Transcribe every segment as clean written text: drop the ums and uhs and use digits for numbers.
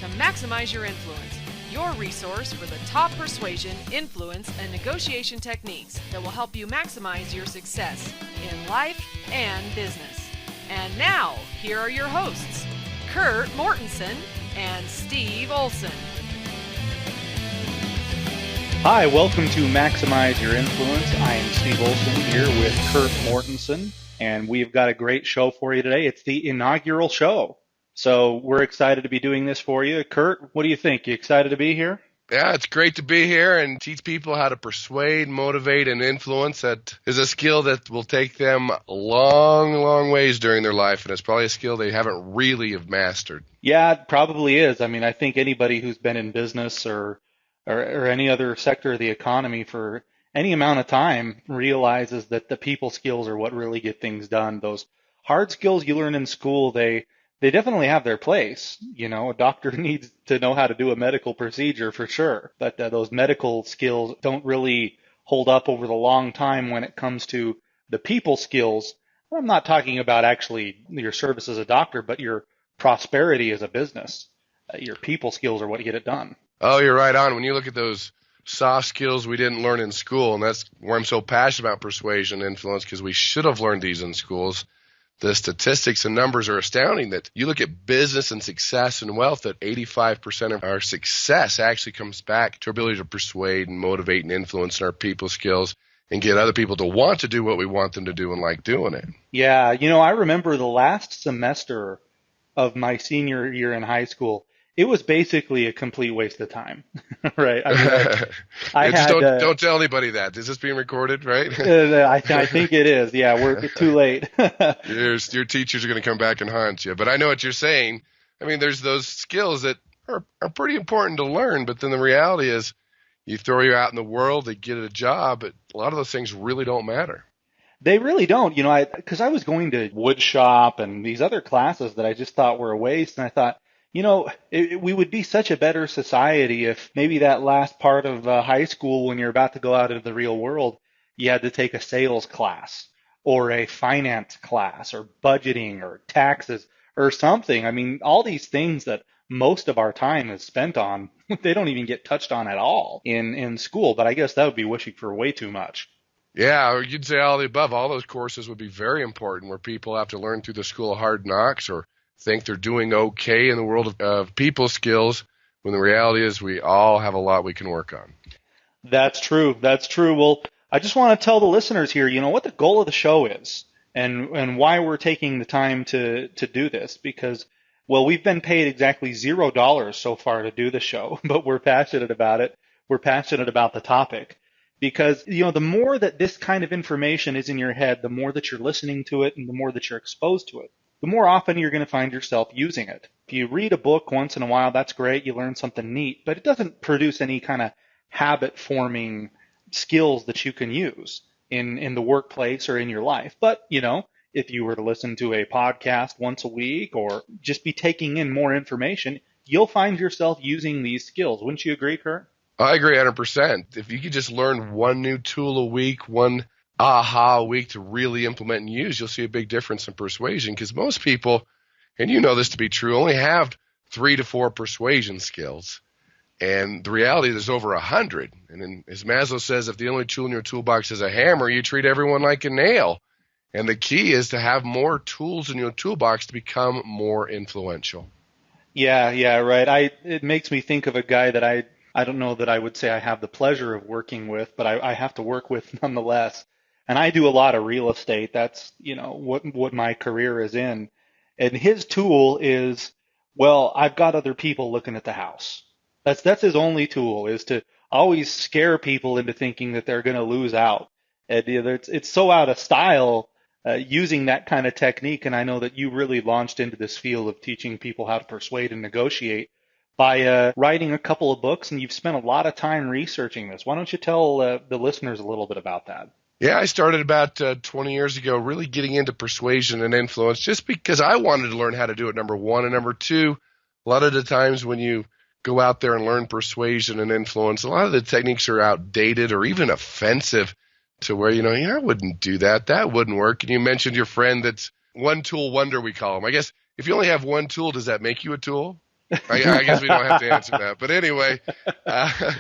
to maximize your influence, your resource for the top persuasion, influence, and negotiation techniques that will help you maximize your success in life and business. And now, here are your hosts, Kurt Mortensen and Steve Olson. Hi, welcome to Maximize Your Influence. I am Steve Olson here with Kurt Mortensen, and we've got a great show for you today. It's the inaugural show. So we're excited to be doing this for you. Kurt, what do you think? You excited to be here? Yeah, it's great to be here and teach people how to persuade, motivate, and influence. That is a skill that will take them a long, long ways during their life, and it's probably a skill they haven't really have mastered. Yeah, it probably is. I mean, I think anybody who's been in business or any other sector of the economy for any amount of time realizes that the people skills are what really get things done. Those hard skills you learn in school, they definitely have their place. You know, a doctor needs to know how to do a medical procedure for sure. But those medical skills don't really hold up over the long time when it comes to the people skills. I'm not talking about actually your service as a doctor, but your prosperity as a business. Your people skills are what get it done. Oh, you're right on. When you look at those soft skills we didn't learn in school, and that's where I'm so passionate about persuasion and influence, because we should have learned these in schools. The statistics and numbers are astounding that you look at business and success and wealth, that 85% of our success actually comes back to our ability to persuade and motivate and influence in our people skills and get other people to want to do what we want them to do and like doing it. Yeah, you know, I remember the last semester of my senior year in high school. It was basically a complete waste of time, right? I mean, don't tell anybody that. Is this being recorded, right? I think it is. Yeah, we're too late. Your teachers are going to come back and haunt you. But I know what you're saying. I mean, there's those skills that are pretty important to learn. But then the reality is you throw you out in the world to get a job, but a lot of those things really don't matter. They really don't. You know, because I was going to wood shop and these other classes that I just thought were a waste. And I thought, you know, we would be such a better society if maybe that last part of high school, when you're about to go out into the real world, you had to take a sales class or a finance class or budgeting or taxes or something. I mean, all these things that most of our time is spent on, they don't even get touched on at all in school. But I guess that would be wishing for way too much. Yeah, or you'd say all the above. All those courses would be very important where people have to learn through the school of hard knocks or think they're doing okay in the world of people skills, when the reality is we all have a lot we can work on. That's true. That's true. Well, I just want to tell the listeners here, you know, what the goal of the show is and why we're taking the time to do this, because, well, we've been paid exactly $0 so far to do the show, but we're passionate about it. We're passionate about the topic because, you know, the more that this kind of information is in your head, the more that you're listening to it and the more that you're exposed to it, the more often you're going to find yourself using it. If you read a book once in a while, that's great. You learn something neat, but it doesn't produce any kind of habit-forming skills that you can use in the workplace or in your life. But, you know, if you were to listen to a podcast once a week or just be taking in more information, you'll find yourself using these skills. Wouldn't you agree, Kurt? I agree 100%. If you could just learn one new tool a week, one aha a week to really implement and use, you'll see a big difference in persuasion, because most people, and you know this to be true, only have 3 to 4 persuasion skills. And the reality is there's over 100. And then, as Maslow says, if the only tool in your toolbox is a hammer, you treat everyone like a nail. And the key is to have more tools in your toolbox to become more influential. Yeah, right. It makes me think of a guy that I don't know that I would say I have the pleasure of working with, but I have to work with nonetheless. And I do a lot of real estate. That's, you know, what my career is in. And his tool is, well, I've got other people looking at the house. That's his only tool, is to always scare people into thinking that they're going to lose out. And it's so out of style using that kind of technique. And I know that you really launched into this field of teaching people how to persuade and negotiate by writing a couple of books, and you've spent a lot of time researching this. Why don't you tell the listeners a little bit about that? Yeah, I started about 20 years ago really getting into persuasion and influence just because I wanted to learn how to do it, number one. And number two, a lot of the times when you go out there and learn persuasion and influence, a lot of the techniques are outdated or even offensive to where, I wouldn't do that. That wouldn't work. And you mentioned your friend that's one tool wonder, we call him. I guess if you only have one tool, does that make you a tool? I guess we don't have to answer that. But anyway, uh,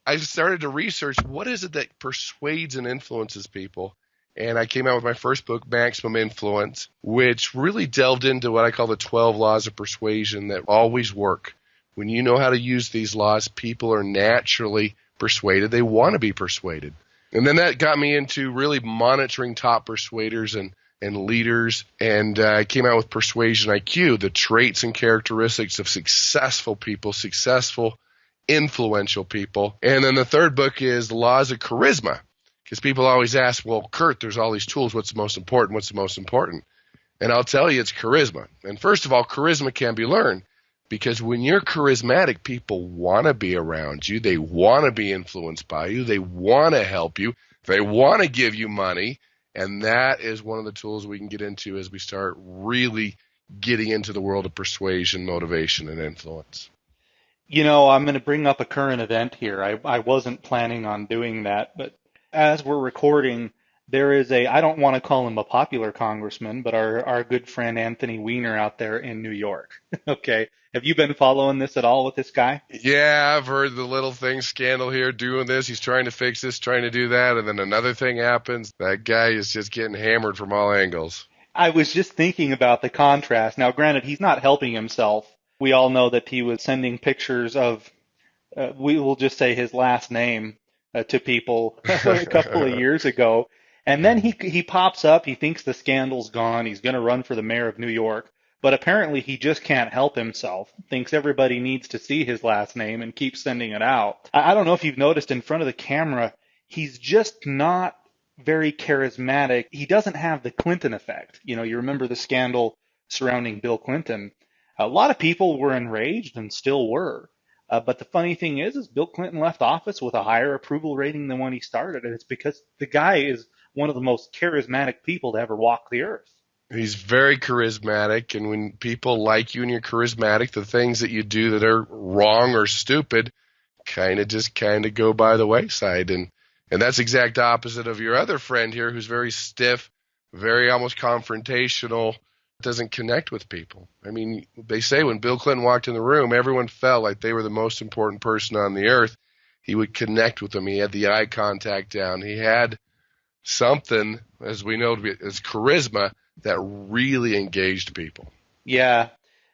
I started to research what is it that persuades and influences people. And I came out with my first book, Maximum Influence, which really delved into what I call the 12 laws of persuasion that always work. When you know how to use these laws, people are naturally persuaded. They want to be persuaded. And then that got me into really monitoring top persuaders and leaders. And I came out with Persuasion IQ, the traits and characteristics of successful people, successful, influential people. And then the third book is The Laws of Charisma. Because people always ask, well, Kurt, there's all these tools. What's the most important? What's the most important? And I'll tell you, it's charisma. And first of all, charisma can be learned. Because when you're charismatic, people want to be around you. They want to be influenced by you. They want to help you. They want to give you money. And that is one of the tools we can get into as we start really getting into the world of persuasion, motivation, and influence. You know, I'm going to bring up a current event here. I wasn't planning on doing that, but as we're recording, there is I don't want to call him a popular congressman, but our good friend Anthony Wiener out there in New York. Okay. Have you been following this at all with this guy? Yeah, I've heard the little thing, scandal here, doing this. He's trying to fix this, trying to do that, and then another thing happens. That guy is just getting hammered from all angles. I was just thinking about the contrast. Now, granted, he's not helping himself. We all know that he was sending pictures of, we will just say his last name to people a couple of years ago. And then he pops up. He thinks the scandal's gone. He's going to run for the mayor of New York. But apparently he just can't help himself, thinks everybody needs to see his last name and keeps sending it out. I don't know if you've noticed in front of the camera, he's just not very charismatic. He doesn't have the Clinton effect. You know, you remember the scandal surrounding Bill Clinton. A lot of people were enraged and still were. But the funny thing is Bill Clinton left office with a higher approval rating than when he started. And it's because the guy is one of the most charismatic people to ever walk the earth. He's very charismatic, and when people like you and you're charismatic, the things that you do that are wrong or stupid kind of go by the wayside. And that's exact opposite of your other friend here, who's very stiff, very almost confrontational, doesn't connect with people. I mean, they say when Bill Clinton walked in the room, everyone felt like they were the most important person on the earth. He would connect with them. He had the eye contact down. He had something, as we know, as charisma that really engaged people. Yeah.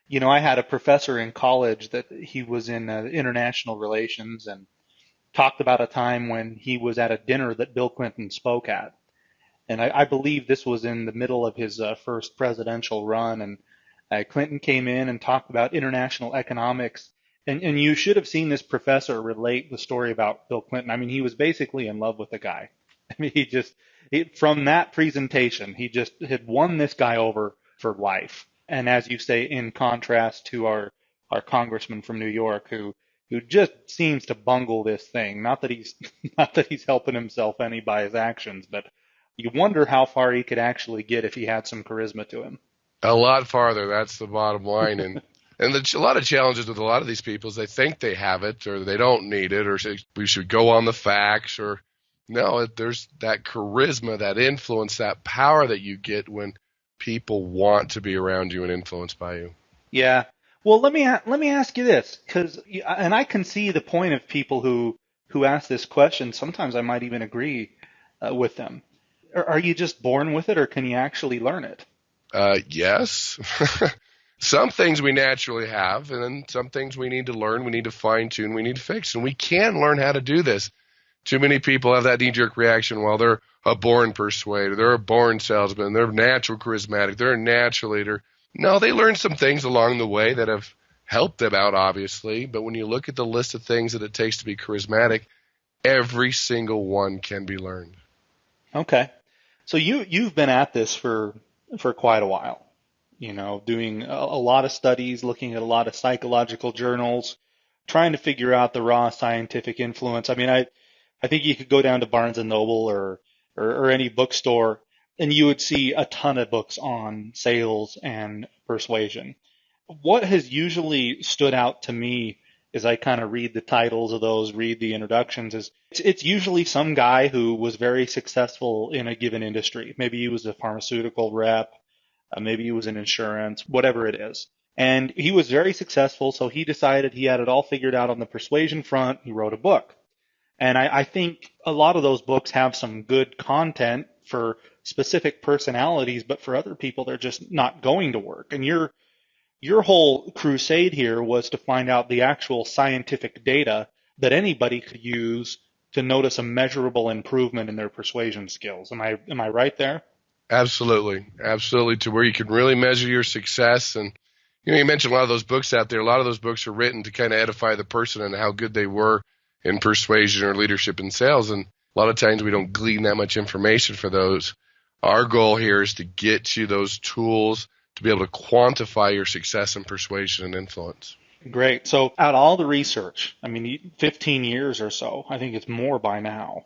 You know, I had a professor in college that he was in international relations and talked about a time when he was at a dinner that Bill Clinton spoke at. And I believe this was in the middle of his first presidential run. And Clinton came in and talked about international economics. And you should have seen this professor relate the story about Bill Clinton. I mean, he was basically in love with the guy. I mean, from that presentation, he just had won this guy over for life. And as you say, in contrast to our congressman from New York, who just seems to bungle this thing. Not that he's helping himself any by his actions, but you wonder how far he could actually get if he had some charisma to him. A lot farther. That's the bottom line. And a lot of challenges with a lot of these people is they think they have it, or they don't need it, or say we should go on the facts, or no, there's that charisma, that influence, that power that you get when people want to be around you and influenced by you. Yeah. Well, let me ask you this, and I can see the point of people who ask this question. Sometimes I might even agree with them. Are you just born with it, or can you actually learn it? Yes. Some things we naturally have, and then some things we need to learn, we need to fine-tune, we need to fix, and we can learn how to do this. Too many people have that knee-jerk reaction, well, they're a born persuader, they're a born salesman, they're natural charismatic, they're a natural leader. No, they learned some things along the way that have helped them out, obviously, but when you look at the list of things that it takes to be charismatic, every single one can be learned. Okay. So you've been at this for quite a while, you know, doing a lot of studies, looking at a lot of psychological journals, trying to figure out the raw scientific influence. I mean, I think you could go down to Barnes and Noble or any bookstore and you would see a ton of books on sales and persuasion. What has usually stood out to me as I kind of read the titles of those, read the introductions, is it's usually some guy who was very successful in a given industry. Maybe he was a pharmaceutical rep, maybe he was in insurance, whatever it is. And he was very successful, so he decided he had it all figured out on the persuasion front. He wrote a book. And I think a lot of those books have some good content for specific personalities, but for other people, they're just not going to work. And your whole crusade here was to find out the actual scientific data that anybody could use to notice a measurable improvement in their persuasion skills. Am I right there? Absolutely. Absolutely. To where you can really measure your success. And, you mentioned a lot of those books out there. A lot of those books are written to kind of edify the person and how good they were in persuasion or leadership in sales. And a lot of times we don't glean that much information for those. Our goal here is to get you those tools to be able to quantify your success in persuasion and influence. Great. So out of all the research, 15 years or so, I think it's more by now,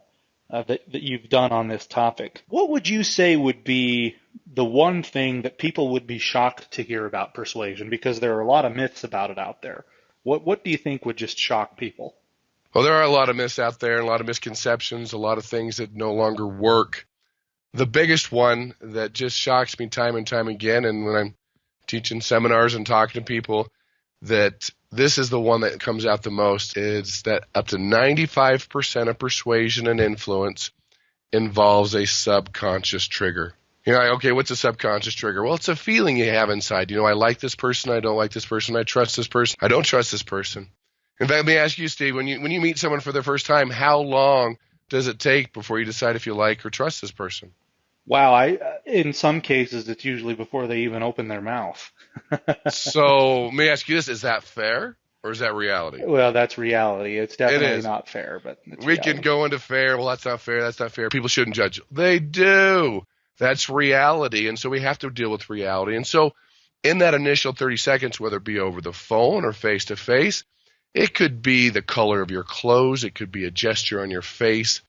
that you've done on this topic, what would you say would be the one thing that people would be shocked to hear about persuasion? Because there are a lot of myths about it out there. What do you think would just shock people? Well, there are a lot of myths out there, and a lot of misconceptions, a lot of things that no longer work. The biggest one that just shocks me time and time again, and when I'm teaching seminars and talking to people, that this is the one that comes out the most, is that up to 95% of persuasion and influence involves a subconscious trigger. Okay, what's a subconscious trigger? Well, it's a feeling you have inside. I like this person, I don't like this person, I trust this person, I don't trust this person. In fact, let me ask you, Steve, when you meet someone for the first time, how long does it take before you decide if you like or trust this person? Wow, in some cases, it's usually before they even open their mouth. So let me ask you this, is that fair or is that reality? Well, that's reality. It's definitely not fair, but it's we reality. Can go into fair. Well, that's not fair. That's not fair. People shouldn't judge. They do. That's reality. And so we have to deal with reality. And so in that initial 30 seconds, whether it be over the phone or face to face, it could be the color of your clothes. It could be a gesture on your face.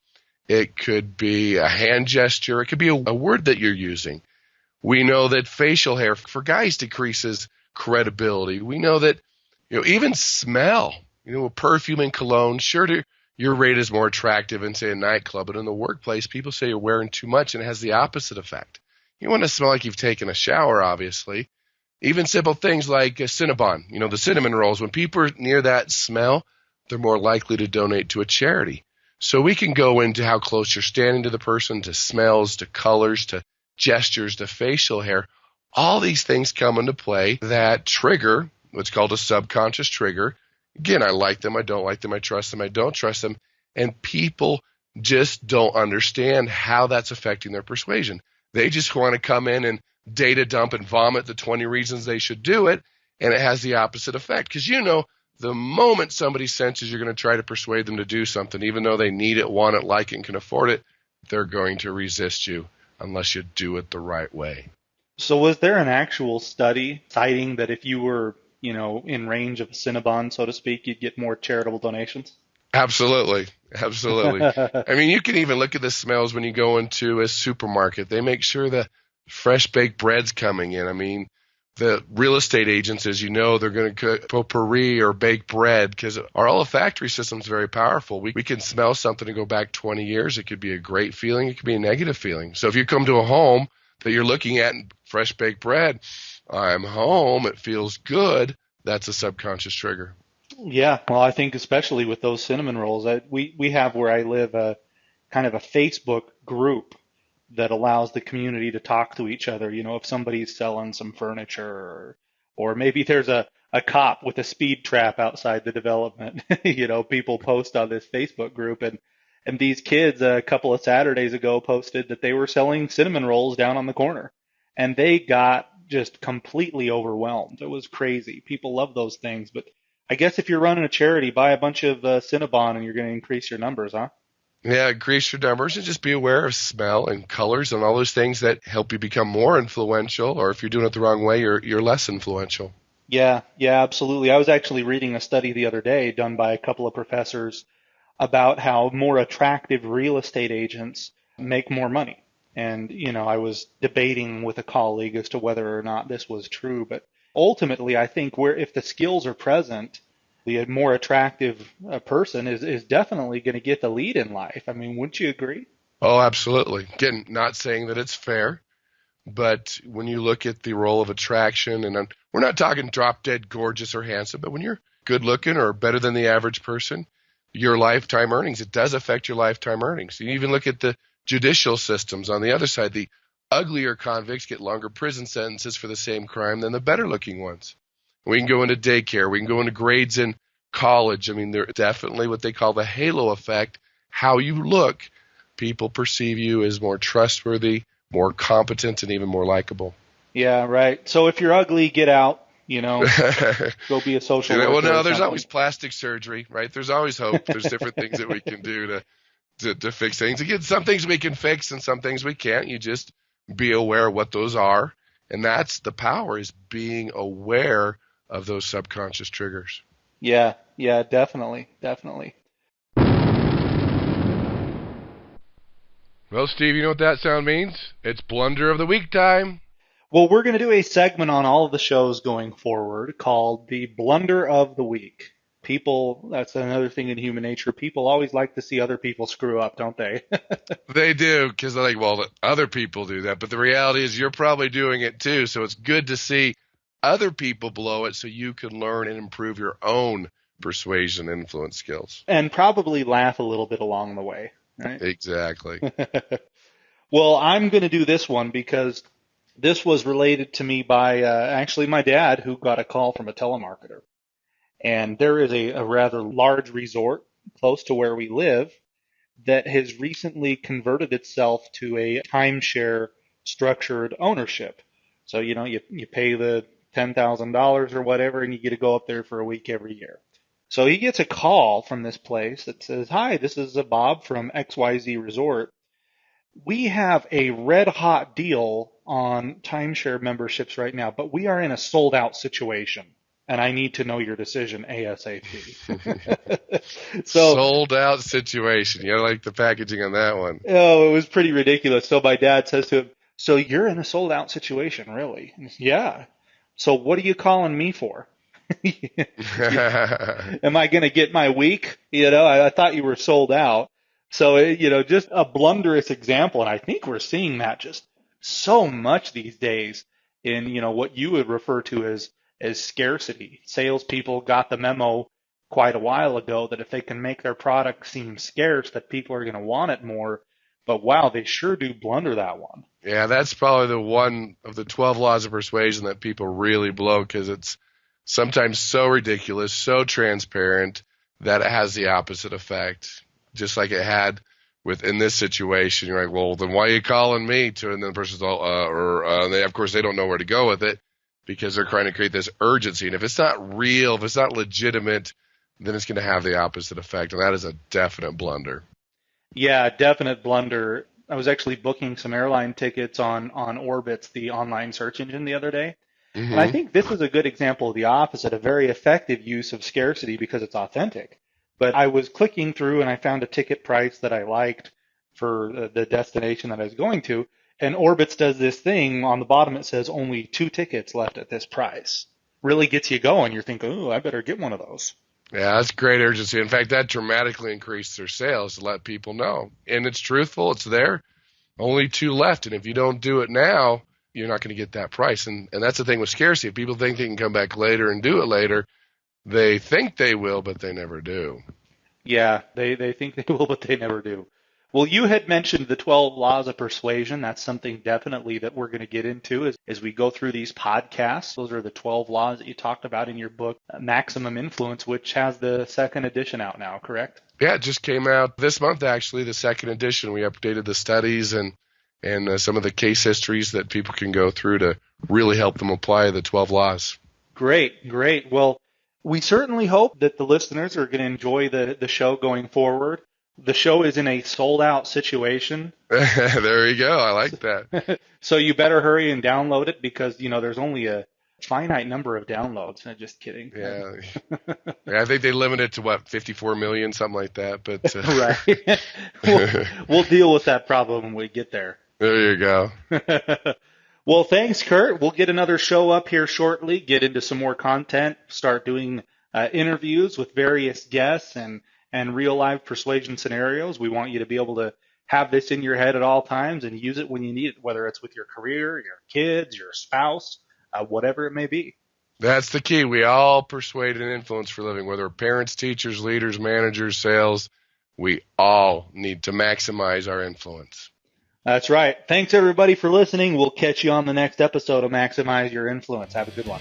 It could be a hand gesture. It could be a word that you're using. We know that facial hair for guys decreases credibility. We know that, even smell, perfume and cologne, sure, your rate is more attractive in, say, a nightclub, but in the workplace, people say you're wearing too much, and it has the opposite effect. You want to smell like you've taken a shower, obviously. Even simple things like Cinnabon, the cinnamon rolls. When people are near that smell, they're more likely to donate to a charity. So we can go into how close you're standing to the person, to smells, to colors, to gestures, to facial hair. All these things come into play that trigger what's called a subconscious trigger. Again, I like them, I don't like them, I trust them, I don't trust them. And people just don't understand how that's affecting their persuasion. They just want to come in and data dump and vomit the 20 reasons they should do it, and it has the opposite effect. Because the moment somebody senses you're going to try to persuade them to do something, even though they need it, want it, like it, and can afford it, they're going to resist you unless you do it the right way. So was there an actual study citing that if you were, in range of a Cinnabon, so to speak, you'd get more charitable donations? Absolutely. You can even look at the smells when you go into a supermarket. They make sure the fresh baked bread's coming in. The real estate agents, as you know, they're going to cook potpourri or bake bread because our olfactory system is very powerful. We can smell something and go back 20 years. It could be a great feeling. It could be a negative feeling. So if you come to a home that you're looking at and fresh baked bread, I'm home, it feels good, that's a subconscious trigger. Yeah, well, I think especially with those cinnamon rolls, we have where I live a kind of a Facebook group that allows the community to talk to each other. If somebody's selling some furniture or maybe there's a cop with a speed trap outside the development, people post on this Facebook group. And these kids a couple of Saturdays ago posted that they were selling cinnamon rolls down on the corner. And they got just completely overwhelmed. It was crazy. People love those things. But I guess if you're running a charity, buy a bunch of Cinnabon and you're going to increase your numbers, huh? Yeah, increase your numbers and just be aware of smell and colors and all those things that help you become more influential, or if you're doing it the wrong way, you're less influential. Yeah, absolutely. I was actually reading a study the other day done by a couple of professors about how more attractive real estate agents make more money. And, I was debating with a colleague as to whether or not this was true. But ultimately, I think if the skills are present, the more attractive person is definitely going to get the lead in life. Wouldn't you agree? Oh, absolutely. Again, not saying that it's fair, but when you look at the role of attraction, and We're not talking drop dead gorgeous or handsome, but when you're good looking or better than the average person, your lifetime earnings, it does affect your lifetime earnings. You even look at the judicial systems on the other side. The uglier convicts get longer prison sentences for the same crime than the better looking ones. We can go into daycare. We can go into grades in college. I mean, they're definitely what they call the halo effect. How you look, people perceive you as more trustworthy, more competent, and even more likable. Yeah, right. So if you're ugly, get out, go be a social worker. Well, no, there's always plastic surgery, right? There's always hope. There's different things that we can do to fix things. Again, some things we can fix and some things we can't. You just be aware of what those are. And that's the power, is being aware of those subconscious triggers. Yeah, definitely. Well, Steve, you know what that sound means? It's Blunder of the Week time. Well, we're going to do a segment on all of the shows going forward called the Blunder of the Week. People, that's another thing in human nature. People always like to see other people screw up, don't they? They do, because they're like, well, other people do that. But the reality is you're probably doing it too. So it's good to see other people blow it so you can learn and improve your own persuasion influence skills. And probably laugh a little bit along the way, right? Exactly. Well, I'm going to do this one because this was related to me by actually my dad, who got a call from a telemarketer. And there is a rather large resort close to where we live that has recently converted itself to a timeshare structured ownership. So, you pay the $10,000 or whatever, and you get to go up there for a week every year. So he gets a call from this place that says, "Hi, this is Bob from XYZ Resort. We have a red hot deal on timeshare memberships right now, but we are in a sold out situation, and I need to know your decision ASAP." So, sold out situation. You like the packaging on that one. Oh, it was pretty ridiculous. So my dad says to him, "So you're in a sold out situation, really?" And he says, "Yeah. So what are you calling me for? Am I going to get my week? I thought you were sold out." So, just a blunderous example. And I think we're seeing that just so much these days in, what you would refer to as scarcity. Salespeople got the memo quite a while ago that if they can make their product seem scarce, that people are going to want it more. But wow, they sure do blunder that one. Yeah, that's probably the one of the 12 laws of persuasion that people really blow, because it's sometimes so ridiculous, so transparent, that it has the opposite effect. Just like it had in this situation. You're like, well, then why are you calling me? And then the person's all, of course, they don't know where to go with it because they're trying to create this urgency. And if it's not real, if it's not legitimate, then it's going to have the opposite effect. And that is a definite blunder. Yeah, definite blunder. I was actually booking some airline tickets on Orbitz, the online search engine, the other day. Mm-hmm. And I think this is a good example of the opposite, a very effective use of scarcity because it's authentic. But I was clicking through and I found a ticket price that I liked for the destination that I was going to. And Orbitz does this thing. On the bottom it says only 2 tickets left at this price. Really gets you going. You're thinking, oh, I better get one of those. Yeah, that's great urgency. In fact, that dramatically increased their sales to let people know. And it's truthful. It's there. Only 2 left. And if you don't do it now, you're not going to get that price. And that's the thing with scarcity. If people think they can come back later and do it later, they think they will, but they never do. Yeah, they think they will, but they never do. Well, you had mentioned the 12 laws of persuasion. That's something definitely that we're going to get into as we go through these podcasts. Those are the 12 laws that you talked about in your book, Maximum Influence, which has the 2nd edition out now, correct? Yeah, it just came out this month, actually, the 2nd edition. We updated the studies and some of the case histories that people can go through to really help them apply the 12 laws. Great. Well, we certainly hope that the listeners are going to enjoy the show going forward. The show is in a sold-out situation. There you go. I like that. So you better hurry and download it because, there's only a finite number of downloads. No, just kidding. Yeah. I think they limit it to, 54 million, something like that. But Right. We'll deal with that problem when we get there. There you go. Well, thanks, Kurt. We'll get another show up here shortly, get into some more content, start doing interviews with various guests and real live persuasion scenarios. We want you to be able to have this in your head at all times and use it when you need it, whether it's with your career, your kids, your spouse, whatever it may be. That's the key. We all persuade and influence for a living, whether we're parents, teachers, leaders, managers, sales. We all need to maximize our influence. That's right. Thanks, everybody, for listening. We'll catch you on the next episode of Maximize Your Influence. Have a good one.